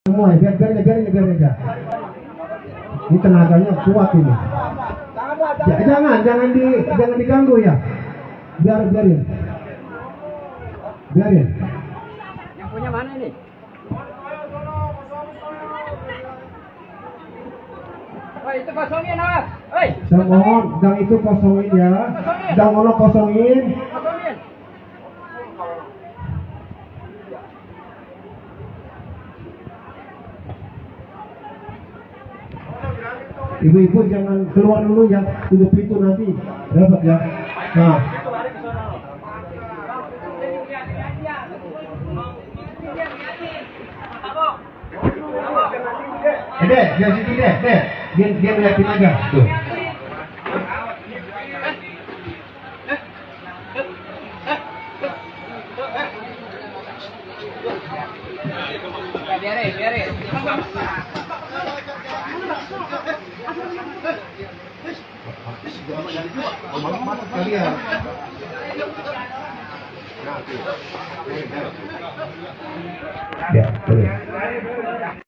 Semua ya, biar aja. Ini tenaganya kuat ini. Jangan diganggu ya. Biarin. Yang punya mana ini? Woi, itu kosongin, Mas. Woi. Saya mohon, gang itu kosongin ya. Gang ono kosongin. Kosongin. Ibu-ibu jangan keluar dulu ya, tutup pintu nanti dapat ya. Nah, dia situ deh, dia ngeliatin aja tuh. Biarin. Masuk kalian. Ya, boleh.